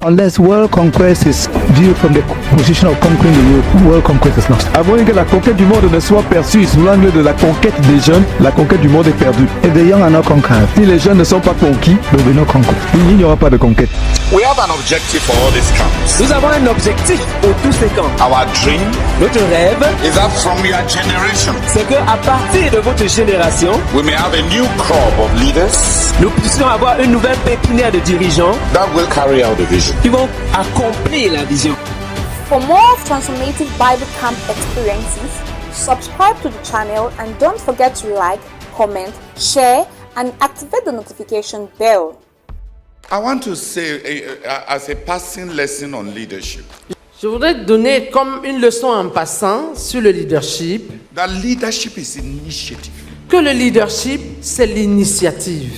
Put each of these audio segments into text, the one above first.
Unless world conquest is viewed from the position of conquering the world conquest is lost. À moins que la conquête du monde ne soit perçue sous l'angle de la conquête des jeunes, la conquête du monde est perdue. If the young are not conquered, Si les jeunes ne sont pas conquis, there will be no conquest. il n'y aura pas de conquête. We have an objective for all these camps. Nous avons un objectif pour tous ces camps. Our dream Notre rêve, is that from your generation, c'est qu'à partir de votre génération, we may have a new crop of leaders nous puissions avoir une nouvelle pépinière de dirigeants that will carry out the vision. qui vont accomplir la vision. For more transformative Bible camp experiences, subscribe to the channel and don't forget to like, comment, share, and activate the notification bell. I want to say, as a passing lesson on leadership, Je voudrais donner comme une leçon en passant sur le leadership, that leadership is initiative. que le leadership, c'est l'initiative.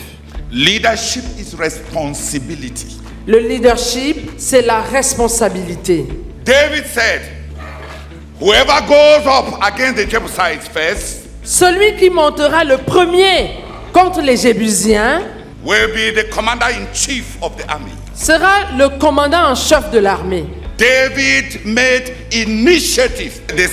Leadership is responsibility. Le leadership, c'est la responsabilité. David said, whoever goes up against the Jebusites first Celui qui montera le premier contre les Jébusiens will be the commander-in-chief of the army. sera le commandant en chef de l'armée. David made initiative, the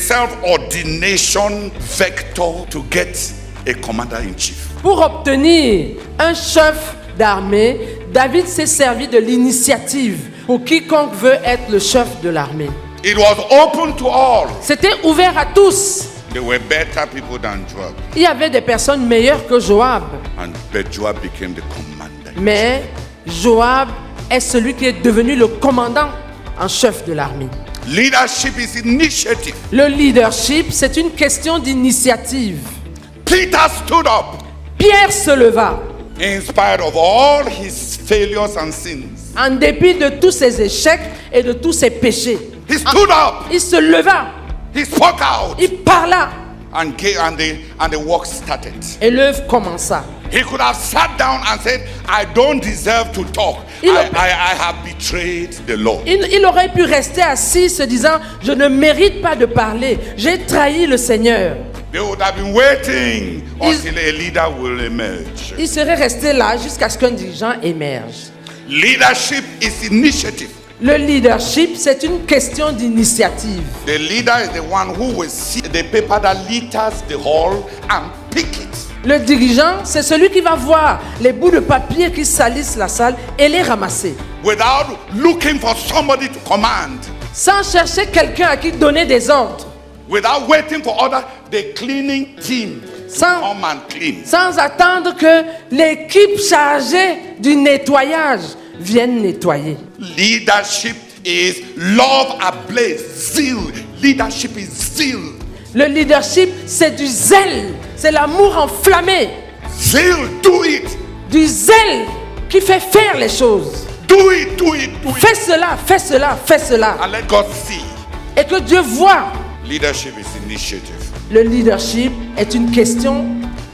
self-ordination vector to get a commander-in-chief. Pour obtenir un chef d'armée, David s'est servi de l'initiative pour quiconque veut être le chef de l'armée. It was open to all. C'était ouvert à tous. There were better people than Joab, Il y avait des personnes meilleures que Joab, but Joab became the commander. mais Joab est celui qui est devenu le commandant en chef de l'armée. Leadership is initiative. Le leadership, c'est une question d'initiative. Peter stood up Pierre se leva, in spite of all his failures and sins. en dépit de tous ses échecs et de tous ses péchés. He stood up, Il se leva, he spoke out, il parla, and the work started. et l'œuvre commença. He could have sat down and said, I don't deserve to talk. Il- I have betrayed the Lord. Il aurait pu rester assis se disant, je ne mérite pas de parler, j'ai trahi le Seigneur. They would have been waiting until a leader will emerge. Il serait resté là jusqu'à ce qu'un dirigeant émerge. Leadership is initiative. Le leadership, c'est une question d'initiative. The leader is the one who will see the paper that litters the hall and pick it. Le dirigeant, c'est celui qui va voir les bouts de papier qui salissent la salle et les ramasser. Without looking for somebody to command. Sans chercher quelqu'un à qui donner des ordres. Without waiting for the cleaning team to Sans- come and clean. Sans attendre que l'équipe chargée du nettoyage vienne nettoyer. Leadership is love ablaze, zeal. Leadership is zeal. Le leadership, c'est du zèle. C'est l'amour enflammé. Zeal, do it. Du zèle qui fait faire les choses. Do it, do it, do it. Fais cela, fais cela, fais cela. And let God see. Et que Dieu voit. Leadership is initiative. Le leadership est une question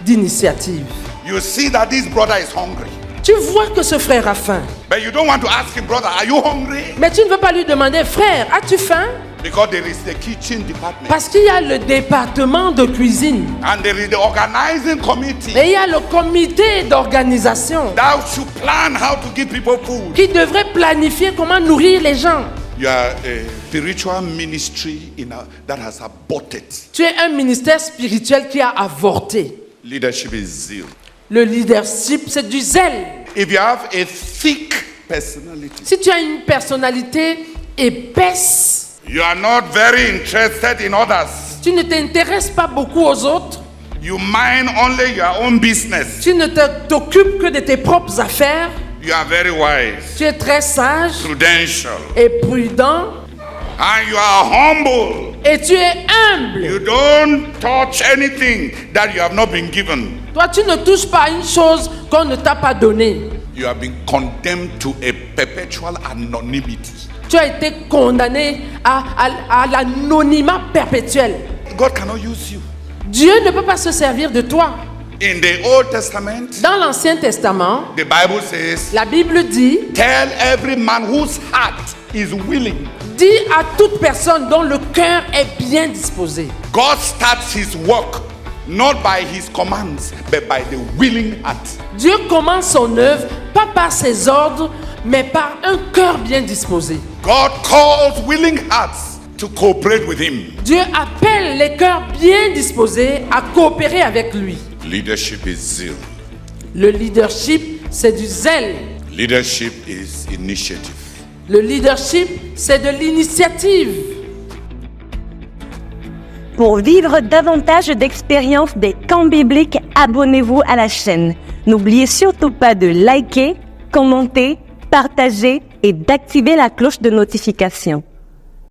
d'initiative. You see that this brother is hungry. Tu vois que ce frère a faim. But you don't want to ask him, brother, are you hungry? Mais tu ne veux pas lui demander, frère, as-tu faim? Because there is the kitchen department. Parce qu'il y a le département de cuisine. And there is the organizing committee Et il y a le comité d'organisation that should plan how to give people food. qui devrait planifier comment nourrir les gens. You are a spiritual ministry that has aborted. Tu es un ministère spirituel qui a avorté. Leadership is zeal. Le leadership, c'est du zèle. If you have a thick personality, Si tu as une personnalité épaisse, you are not very interested in others. tu ne t'intéresses pas beaucoup aux autres, You mind only your own business. tu ne t'occupes que de tes propres affaires, You are very wise, tu es très sage prudential, et prudent, and you are humble. et tu es humble. You don't touch anything that you have not been given. Toi, tu ne touches pas à une chose qu'on ne t'a pas donnée. You have been condemned to a perpetual anonymity. Tu as été condamné à l'anonymat perpétuel. God cannot use you. Dieu ne peut pas se servir de toi. In the Old Testament, Dans l'Ancien Testament, the Bible says, la Bible dit, tell every man whose heart is willing. dis à toute personne dont le cœur est bien disposé. God starts his work not by his commands, but by the willing heart. Dieu commence son œuvre pas par ses ordres, mais par un cœur bien disposé. God calls willing hearts to cooperate with him. Dieu appelle les cœurs bien disposés à coopérer avec lui. Leadership is zeal. Le leadership, c'est du zèle. Leadership is initiative. Le leadership, c'est de l'initiative. Pour vivre davantage d'expériences des camps bibliques, abonnez-vous à la chaîne. N'oubliez surtout pas de liker, commenter, partager et d'activer la cloche de notification.